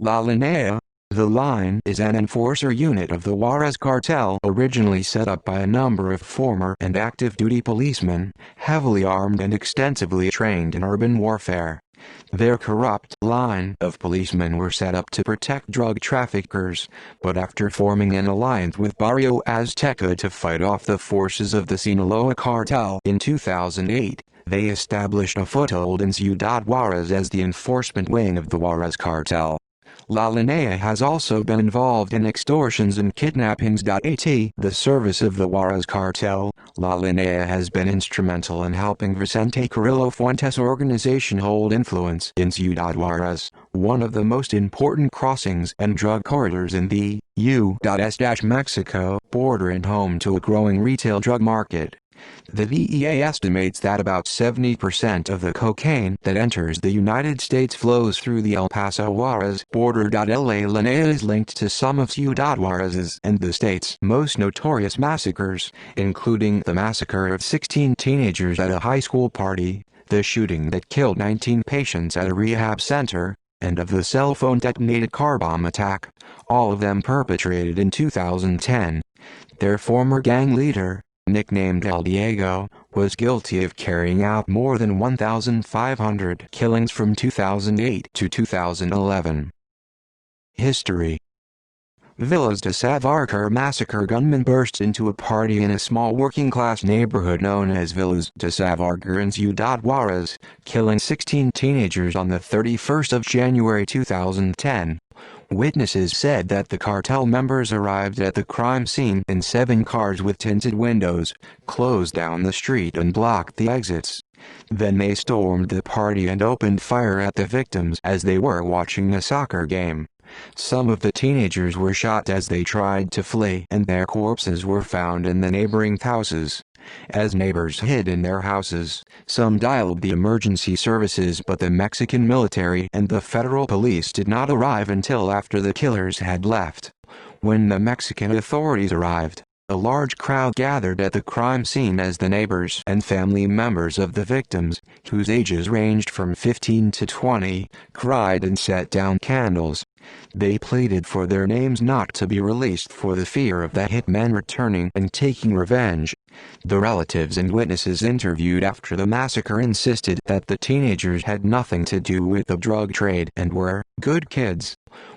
La Línea. The Line is an enforcer unit of the Juarez cartel originally set up by a number of former and active duty policemen, heavily armed and extensively trained in urban warfare. Their corrupt line of policemen were set up to protect drug traffickers, but after forming an alliance with Barrio Azteca to fight off the forces of the Sinaloa cartel in 2008, they established a foothold in Ciudad Juarez as the enforcement wing of the Juarez cartel. La Línea has also been involved in extortions and kidnappings. At the service of the Juarez cartel, La Línea has been instrumental in helping Vicente Carrillo Fuentes' organization hold influence in Ciudad Juarez, one of the most important crossings and drug corridors in the U.S.-Mexico border and home to a growing retail drug market. The DEA estimates that about 70% of the cocaine that enters the United States flows through the El Paso-Juarez border. La Línea is linked to some of Ciudad Juarez's and the state's most notorious massacres, including the massacre of 16 teenagers at a high school party, the shooting that killed 19 patients at a rehab center, and of the cell phone detonated car bomb attack, all of them perpetrated in 2010. Their former gang leader, nicknamed El Diego, was guilty of carrying out more than 1,500 killings from 2008 to 2011. History. Villas de Savarcar massacre. Gunmen burst into a party in a small working-class neighborhood known as Villas de Savarcar in Ciudad Juarez, killing 16 teenagers on the 31st of January 2010. Witnesses said that the cartel members arrived at the crime scene in 7 cars with tinted windows, closed down the street and blocked the exits. Then they stormed the party and opened fire at the victims as they were watching a soccer game. Some of the teenagers were shot as they tried to flee, and their corpses were found in the neighboring houses. As neighbors hid in their houses, some dialed the emergency services, but the Mexican military and the federal police did not arrive until after the killers had left. When the Mexican authorities arrived, a large crowd gathered at the crime scene as the neighbors and family members of the victims, whose ages ranged from 15 to 20, cried and set down candles. They pleaded for their names not to be released for the fear of the hitmen returning and taking revenge. The relatives and witnesses interviewed after the massacre insisted that the teenagers had nothing to do with the drug trade and were good kids.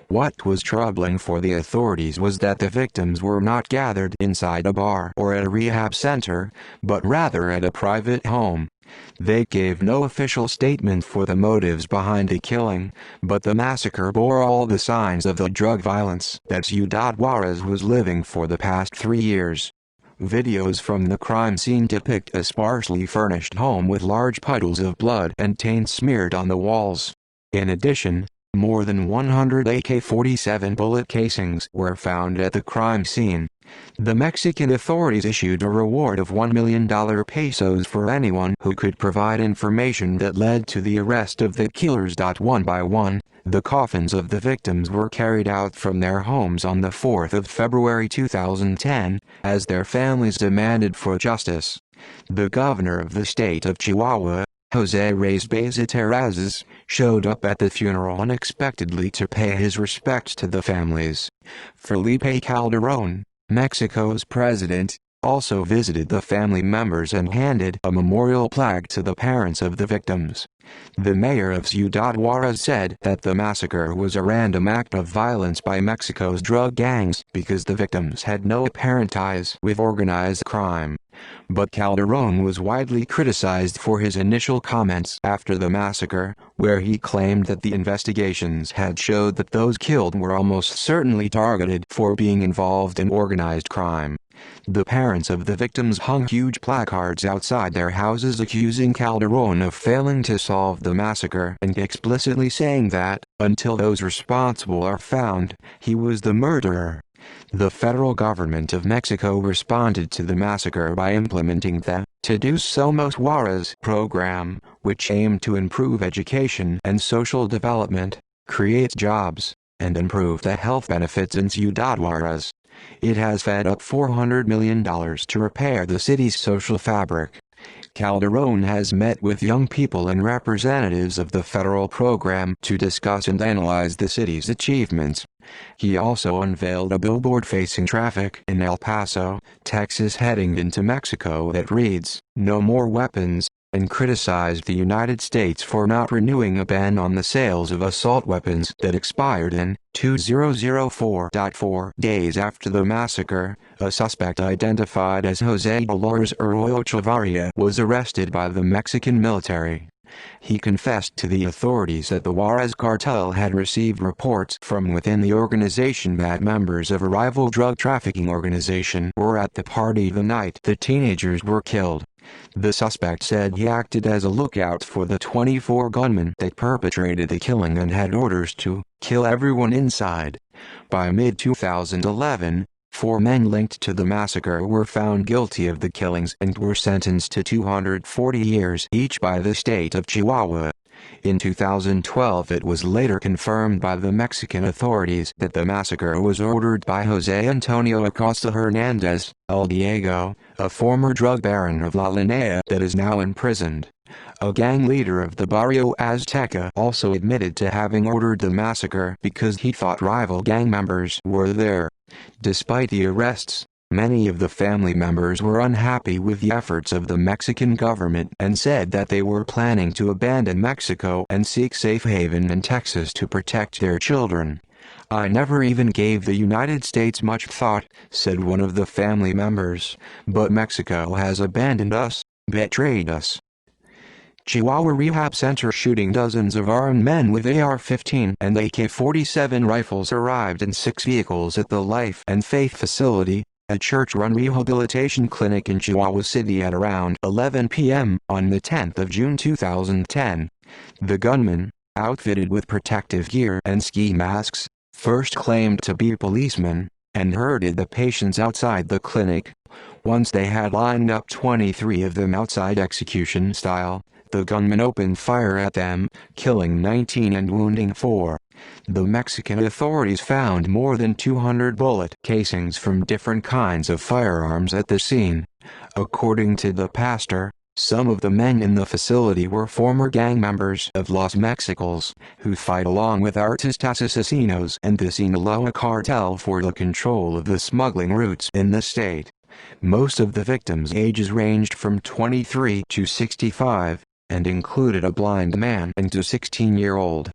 What was troubling for the authorities was that the victims were not gathered inside a bar or at a rehab center, but rather at a private home. They gave no official statement for the motives behind the killing, but the massacre bore all the signs of the drug violence that Ciudad Juarez was living for the past 3 years. Videos from the crime scene depict a sparsely furnished home with large puddles of blood and taint smeared on the walls. In addition, more than 100 AK-47 bullet casings were found at the crime scene. The Mexican authorities issued a reward of $1 million pesos for anyone who could provide information that led to the arrest of the killers. One by one, the coffins of the victims were carried out from their homes on the 4th of February 2010, as their families demanded for justice. The governor of the state of Chihuahua, José Reyes Beza Terrazas, showed up at the funeral unexpectedly to pay his respects to the families. Felipe Calderón, Mexico's president, also visited the family members and handed a memorial plaque to the parents of the victims. The mayor of Ciudad Juarez said that the massacre was a random act of violence by Mexico's drug gangs because the victims had no apparent ties with organized crime. But Calderón was widely criticized for his initial comments after the massacre, where he claimed that the investigations had showed that those killed were almost certainly targeted for being involved in organized crime. The parents of the victims hung huge placards outside their houses accusing Calderón of failing to solve the massacre and explicitly saying that, until those responsible are found, he was the murderer. The federal government of Mexico responded to the massacre by implementing the Todos Somos Juarez program, which aimed to improve education and social development, create jobs, and improve the health benefits in Ciudad Juarez. It has fed up $400 million to repair the city's social fabric. Calderon has met with young people and representatives of the federal program to discuss and analyze the city's achievements. He also unveiled a billboard facing traffic in El Paso, Texas heading into Mexico that reads, "No more weapons," and criticized the United States for not renewing a ban on the sales of assault weapons that expired in 2004. 4 days after the massacre, a suspect identified as Jose Dolores Arroyo Chavarria was arrested by the Mexican military. He confessed to the authorities that the Juarez cartel had received reports from within the organization that members of a rival drug trafficking organization were at the party the night the teenagers were killed. The suspect said he acted as a lookout for the 24 gunmen that perpetrated the killing and had orders to kill everyone inside. By mid-2011, 4 men linked to the massacre were found guilty of the killings and were sentenced to 240 years each by the state of Chihuahua. In 2012 it was later confirmed by the Mexican authorities that the massacre was ordered by Jose Antonio Acosta Hernandez, El Diego, a former drug baron of La Línea that is now imprisoned. A gang leader of the Barrio Azteca also admitted to having ordered the massacre because he thought rival gang members were there. Despite the arrests, many of the family members were unhappy with the efforts of the Mexican government and said that they were planning to abandon Mexico and seek safe haven in Texas to protect their children. "I never even gave the United States much thought," said one of the family members, "but Mexico has abandoned us, betrayed us." Chihuahua Rehab Center shooting. Dozens of armed men with AR-15 and AK-47 rifles arrived in 6 vehicles at the Life and Faith facility, a church-run rehabilitation clinic in Chihuahua City at around 11 p.m. on the 10th of June 2010. The gunmen, outfitted with protective gear and ski masks, first claimed to be policemen, and herded the patients outside the clinic. Once they had lined up 23 of them outside execution style, the gunmen opened fire at them, killing 19 and wounding 4. The Mexican authorities found more than 200 bullet casings from different kinds of firearms at the scene. According to the pastor, some of the men in the facility were former gang members of Los Mexicals, who fight along with Artistas Asesinos and the Sinaloa cartel for the control of the smuggling routes in the state. Most of the victims' ages ranged from 23 to 65, and included a blind man and a 16-year-old.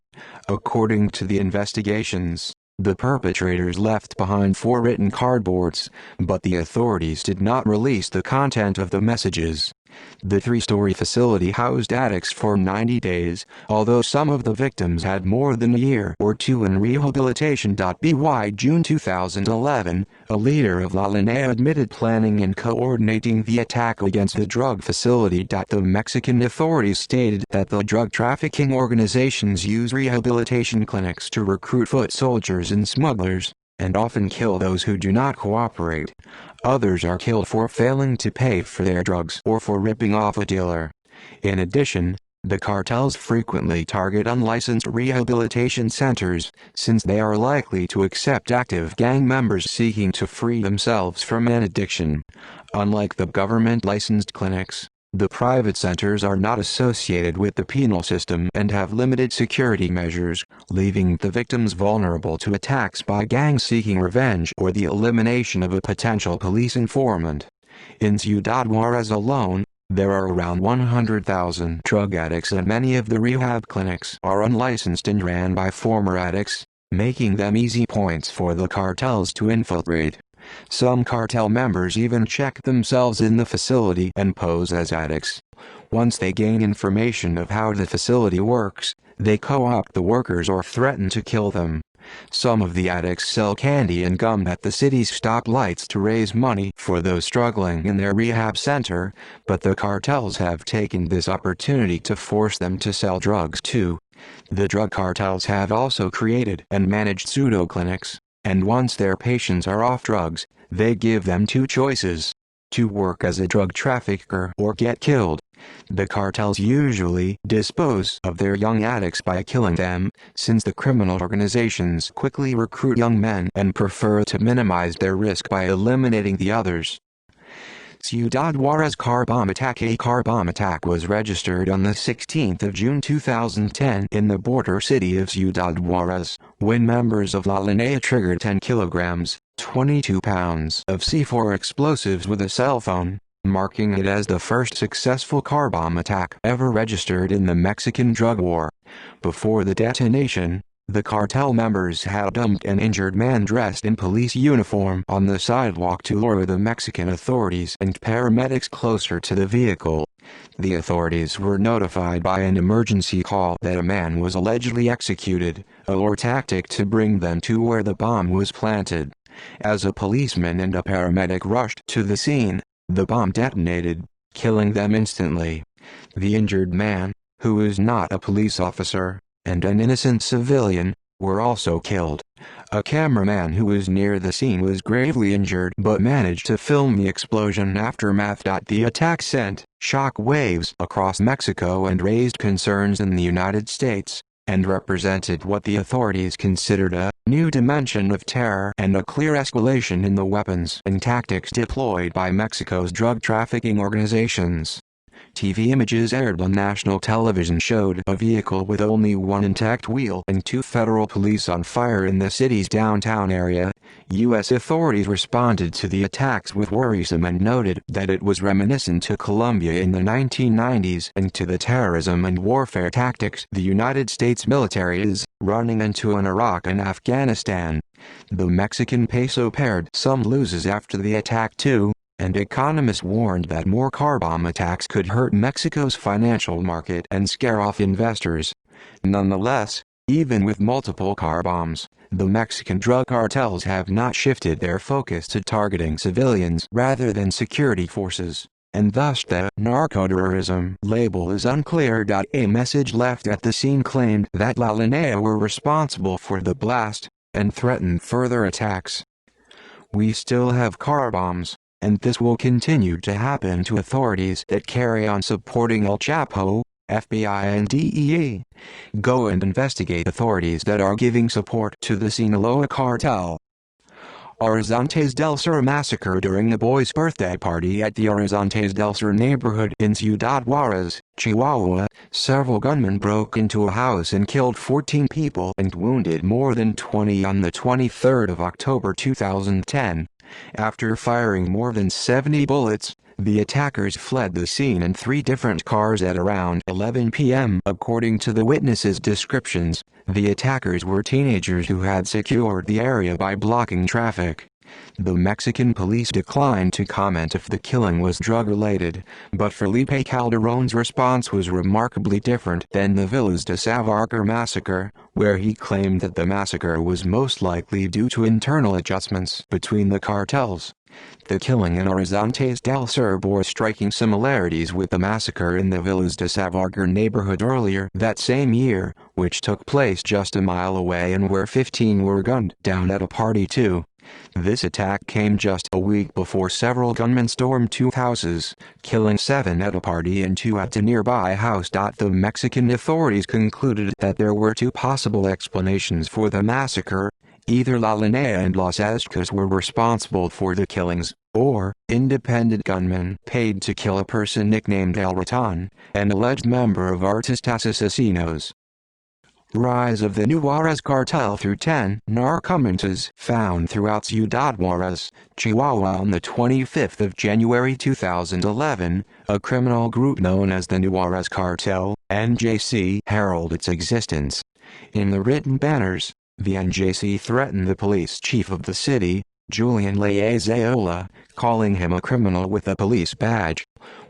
According to the investigations, the perpetrators left behind 4 written cardboards, but the authorities did not release the content of the messages. The 3-story facility housed addicts for 90 days, although some of the victims had more than a year or 2 in rehabilitation. By June 2011, a leader of La Línea admitted planning and coordinating the attack against the drug facility. The Mexican authorities stated that the drug trafficking organizations use rehabilitation clinics to recruit foot soldiers and smugglers, and often kill those who do not cooperate. Others are killed for failing to pay for their drugs or for ripping off a dealer. In addition, the cartels frequently target unlicensed rehabilitation centers, since they are likely to accept active gang members seeking to free themselves from an addiction. Unlike the government-licensed clinics, the private centers are not associated with the penal system and have limited security measures, leaving the victims vulnerable to attacks by gangs seeking revenge or the elimination of a potential police informant. In Ciudad Juarez alone, there are around 100,000 drug addicts, and many of the rehab clinics are unlicensed and ran by former addicts, making them easy points for the cartels to infiltrate. Some cartel members even check themselves in the facility and pose as addicts. Once they gain information of how the facility works, they co-opt the workers or threaten to kill them. Some of the addicts sell candy and gum at the city's stoplights to raise money for those struggling in their rehab center, but the cartels have taken this opportunity to force them to sell drugs too. The drug cartels have also created and managed pseudo-clinics, and once their patients are off drugs, they give them 2 choices: to work as a drug trafficker or get killed. The cartels usually dispose of their young addicts by killing them, since the criminal organizations quickly recruit young men and prefer to minimize their risk by eliminating the others. Ciudad Juarez car bomb attack. A car bomb attack was registered on the 16th of June 2010 in the border city of Ciudad Juarez, when members of La Línea triggered 10 kilograms, 22 pounds of C4 explosives with a cell phone, marking it as the first successful car bomb attack ever registered in the Mexican drug war. Before the detonation, the cartel members had dumped an injured man dressed in police uniform on the sidewalk to lure the Mexican authorities and paramedics closer to the vehicle. The authorities were notified by an emergency call that a man was allegedly executed, a lure tactic to bring them to where the bomb was planted. As a policeman and a paramedic rushed to the scene, the bomb detonated, killing them instantly. The injured man, who was not a police officer, and an innocent civilian, were also killed. A cameraman who was near the scene was gravely injured but managed to film the explosion aftermath. The attack sent shock waves across Mexico and raised concerns in the United States, and represented what the authorities considered a new dimension of terror and a clear escalation in the weapons and tactics deployed by Mexico's drug trafficking organizations. TV images aired on national television showed a vehicle with only one intact wheel and 2 federal police on fire in the city's downtown area. U.S. authorities responded to the attacks with worrisome and noted that it was reminiscent to Colombia in the 1990s and to the terrorism and warfare tactics the United States military is running into in Iraq and Afghanistan. The Mexican peso pared some losses after the attack too, and economists warned that more car bomb attacks could hurt Mexico's financial market and scare off investors. Nonetheless, even with multiple car bombs, the Mexican drug cartels have not shifted their focus to targeting civilians rather than security forces, and thus the narcoterrorism label is unclear. A message left at the scene claimed that La Línea were responsible for the blast, and threatened further attacks. "We still have car bombs, and this will continue to happen to authorities that carry on supporting El Chapo, FBI and DEA. Go and investigate authorities that are giving support to the Sinaloa cartel." Horizontes del Sur massacre. During a boy's birthday party at the Horizontes del Sur neighborhood in Ciudad Juarez, Chihuahua, several gunmen broke into a house and killed 14 people and wounded more than 20 on the 23rd of October 2010. After firing more than 70 bullets, the attackers fled the scene in 3 different cars at around 11 p.m. According to the witnesses' descriptions, the attackers were teenagers who had secured the area by blocking traffic. The Mexican police declined to comment if the killing was drug-related, but Felipe Calderón's response was remarkably different than the Villas de Savarcar massacre, where he claimed that the massacre was most likely due to internal adjustments between the cartels. The killing in Horizontes del Sur bore striking similarities with the massacre in the Villas de Savarcar neighborhood earlier that same year, which took place just a mile away and where 15 were gunned down at a party too. This attack came just a week before several gunmen stormed 2 houses, killing 7 at a party and 2 at a nearby house. The Mexican authorities concluded that there were 2 possible explanations for the massacre. Either La Línea and Los Aztecas were responsible for the killings, or independent gunmen paid to kill a person nicknamed El Raton, an alleged member of Artistas Asesinos. Rise of the New Juarez cartel. Through 10 narcomentas found throughout Ciudad Juarez, Chihuahua on the 25th of January 2011, a criminal group known as the New Juarez Cartel, NJC, heralded its existence. In the written banners, the NJC threatened the police chief of the city, Julian Leazaola, calling him a criminal with a police badge.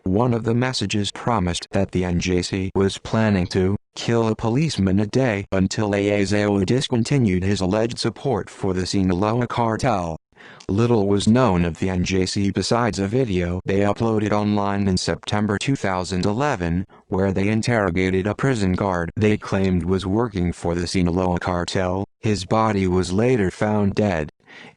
One of the messages promised that the NJC was planning to kill a policeman a day until Leazaola discontinued his alleged support for the Sinaloa cartel. Little was known of the NJC besides a video they uploaded online in September 2011, where they interrogated a prison guard they claimed was working for the Sinaloa cartel. His body was later found dead.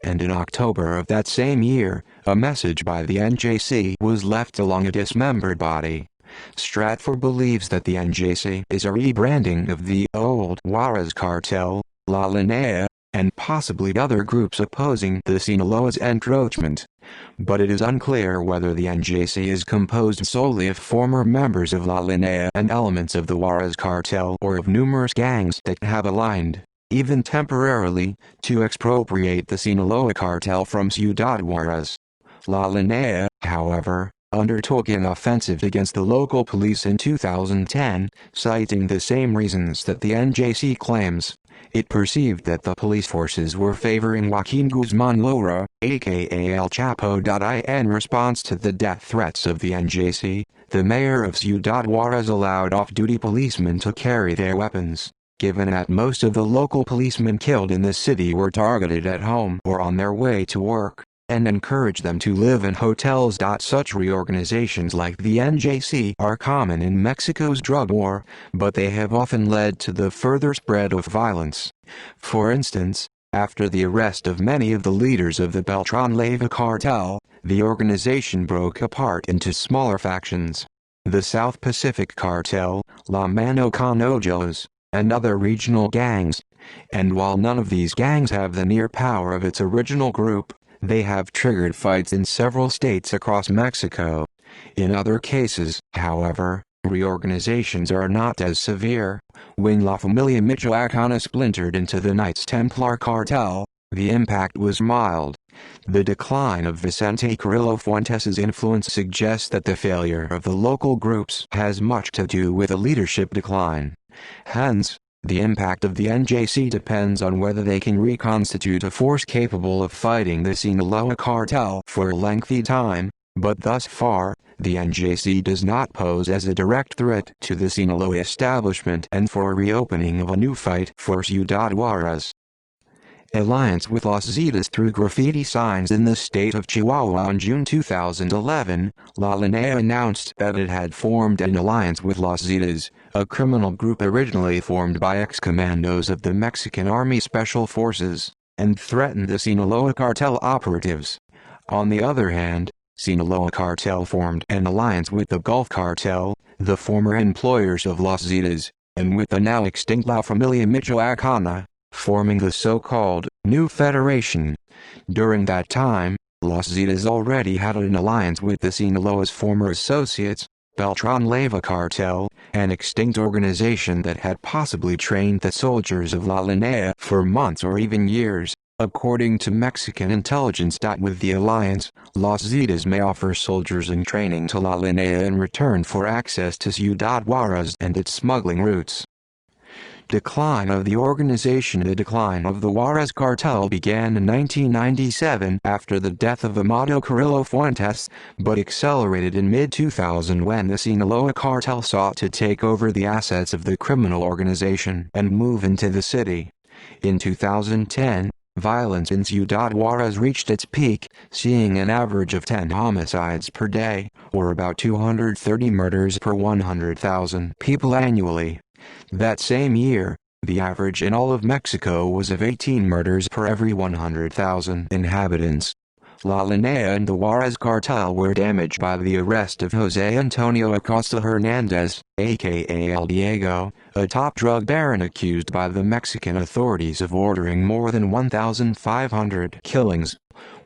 And in October of that same year, a message by the NJC was left along a dismembered body. Stratford believes that the NJC is a rebranding of the old Juarez cartel, La Línea, and possibly other groups opposing the Sinaloa's encroachment. But it is unclear whether the NJC is composed solely of former members of La Línea and elements of the Juarez cartel or of numerous gangs that have aligned, even temporarily, to expropriate the Sinaloa cartel from Ciudad Juarez. La Línea, however, undertook an offensive against the local police in 2010, citing the same reasons that the NJC claims. It perceived that the police forces were favoring Joaquin Guzman Lora, aka El Chapo. In response to the death threats of the NJC, the mayor of Ciudad Juarez allowed off-duty policemen to carry their weapons, given that most of the local policemen killed in the city were targeted at home or on their way to work, and encouraged them to live in hotels. Such reorganizations like the NJC are common in Mexico's drug war, but they have often led to the further spread of violence. For instance, after the arrest of many of the leaders of the Beltran-Leyva cartel, the organization broke apart into smaller factions. The South Pacific Cartel, La Mano con Ojos, and other regional gangs. And while none of these gangs have the near power of its original group, they have triggered fights in several states across Mexico. In other cases, however, reorganizations are not as severe. When La Familia Michoacana splintered into the Knights Templar cartel, the impact was mild. The decline of Vicente Carrillo Fuentes' influence suggests that the failure of the local groups has much to do with a leadership decline. Hence, the impact of the NJC depends on whether they can reconstitute a force capable of fighting the Sinaloa cartel for a lengthy time, but thus far, the NJC does not pose as a direct threat to the Sinaloa establishment and for a reopening of a new fight for Ciudad Juarez. Alliance with Los Zetas. Through graffiti signs in the state of Chihuahua in June 2011, La Línea announced that it had formed an alliance with Los Zetas, a criminal group originally formed by ex-commandos of the Mexican Army Special Forces, and threatened the Sinaloa cartel operatives. On the other hand, Sinaloa cartel formed an alliance with the Gulf cartel, the former employers of Los Zetas, and with the now extinct La Familia Michoacana, forming the so-called New Federation. During that time, Los Zetas already had an alliance with the Sinaloa's former associates, Beltran-Leyva cartel, an extinct organization that had possibly trained the soldiers of La Línea for months or even years. According to Mexican intelligence. With the alliance, Los Zetas may offer soldiers in training to La Línea in return for access to Ciudad Juarez and its smuggling routes. Decline of the organization. The decline of the Juarez cartel began in 1997 after the death of Amado Carrillo Fuentes, but accelerated in mid-2000 when the Sinaloa cartel sought to take over the assets of the criminal organization and move into the city. In 2010, violence in Ciudad Juarez reached its peak, seeing an average of 10 homicides per day, or about 230 murders per 100,000 people annually. That same year, the average in all of Mexico was of 18 murders per every 100,000 inhabitants. La Línea and the Juarez cartel were damaged by the arrest of José Antonio Acosta Hernández, aka El Diego, a top drug baron accused by the Mexican authorities of ordering more than 1,500 killings.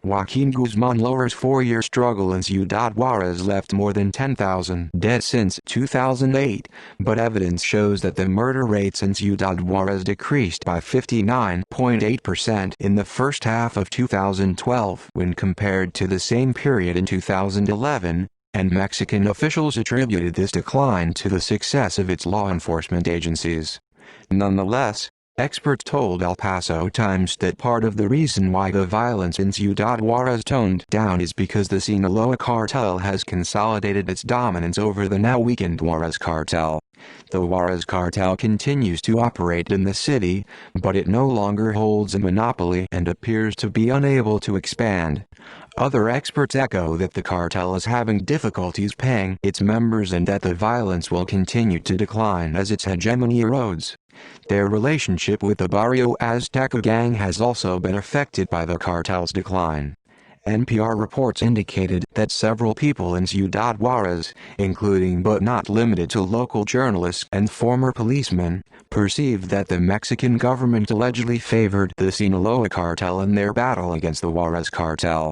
Joaquin Guzman Lora's 4-year struggle in Ciudad Juarez left more than 10,000 dead since 2008, but evidence shows that the murder rates in Ciudad Juarez decreased by 59.8% in the first half of 2012 when compared to the same period in 2011, and Mexican officials attributed this decline to the success of its law enforcement agencies. Nonetheless, experts told El Paso Times that part of the reason why the violence in Ciudad Juarez toned down is because the Sinaloa cartel has consolidated its dominance over the now weakened Juarez cartel. The Juarez cartel continues to operate in the city, but it no longer holds a monopoly and appears to be unable to expand. Other experts echo that the cartel is having difficulties paying its members and that the violence will continue to decline as its hegemony erodes. Their relationship with the Barrio Azteca gang has also been affected by the cartel's decline. NPR reports indicated that several people in Ciudad Juarez, including but not limited to local journalists and former policemen, perceived that the Mexican government allegedly favored the Sinaloa cartel in their battle against the Juarez cartel.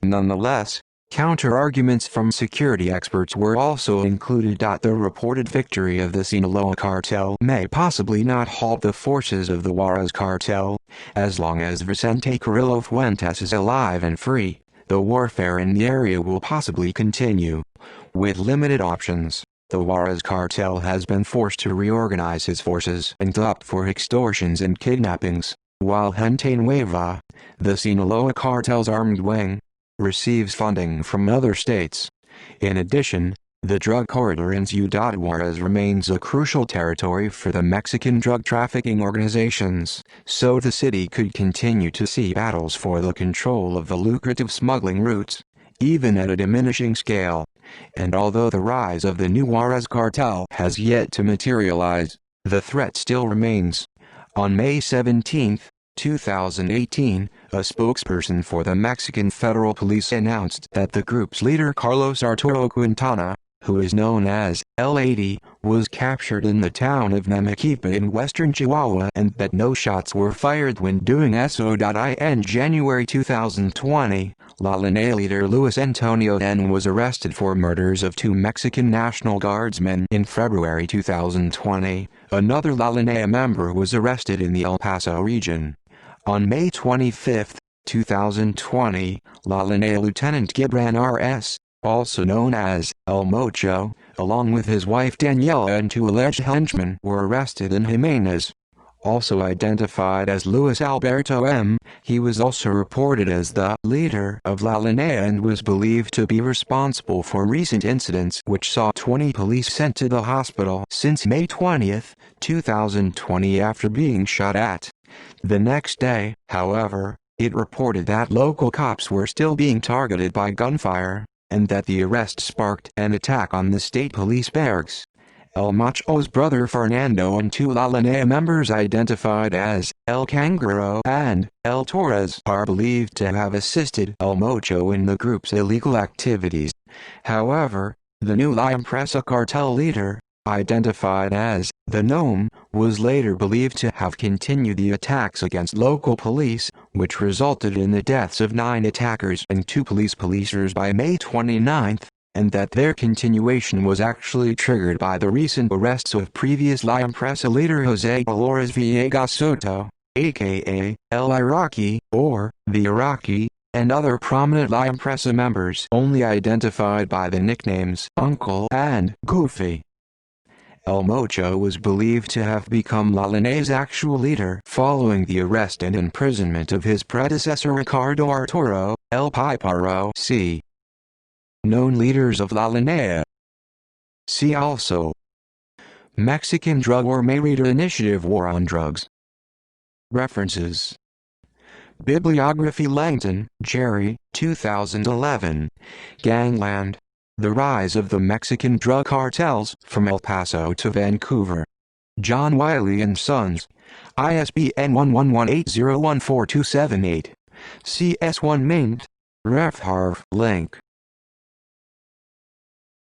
Nonetheless, counter-arguments from security experts were also included. The reported victory of the Sinaloa cartel may possibly not halt the forces of the Juarez cartel. As long as Vicente Carrillo Fuentes is alive and free, the warfare in the area will possibly continue. With limited options, the Juarez cartel has been forced to reorganize its forces and opt for extortions and kidnappings, while Gente Nueva, the Sinaloa cartel's armed wing, receives funding from other states. In addition, the drug corridor in Ciudad Juarez remains a crucial territory for the Mexican drug trafficking organizations, so the city could continue to see battles for the control of the lucrative smuggling routes, even at a diminishing scale. And although the rise of the new Juarez cartel has yet to materialize, the threat still remains. On May 17, 2018, a spokesperson for the Mexican Federal Police announced that the group's leader Carlos Arturo Quintana, who is known as L80, was captured in the town of Namaquipa in western Chihuahua and that no shots were fired when doing so. In January 2020, La Línea leader Luis Antonio N. was arrested for murders of 2 Mexican National Guardsmen. In February 2020, another La Línea member was arrested in the El Paso region. On May 25, 2020, La Línea Lieutenant Gibran R.S., also known as El Mocho, along with his wife Daniela and 2 alleged henchmen were arrested in Jimenez. Also identified as Luis Alberto M., he was also reported as the leader of La Línea and was believed to be responsible for recent incidents which saw 20 police sent to the hospital since May 20, 2020 after being shot at. The next day, however, it reported that local cops were still being targeted by gunfire, and that the arrest sparked an attack on the state police barracks. El Macho's brother Fernando and 2 La Línea members identified as El Canguro and El Torres are believed to have assisted El Mocho in the group's illegal activities. However, the new La Empresa cartel leader, identified as the Gnome, was later believed to have continued the attacks against local police, which resulted in the deaths of 9 attackers and 2 policers by May 29, and that their continuation was actually triggered by the recent arrests of previous La Empresa leader Jose Dolores Villegas Soto, aka El Iraqi, or the Iraqi, and other prominent La Empresa members only identified by the nicknames Uncle and Goofy. El Mocho was believed to have become La Línea's actual leader following the arrest and imprisonment of his predecessor Ricardo Arturo, El Piparo. See known leaders of La Línea. See also Mexican Drug War Mayrita Initiative War on Drugs. References. Bibliography. Langton, Jerry, 2011. Gangland. The Rise of the Mexican Drug Cartels from El Paso to Vancouver. John Wiley & Sons. ISBN 1118014278. CS1 maint. Ref Harv. Link.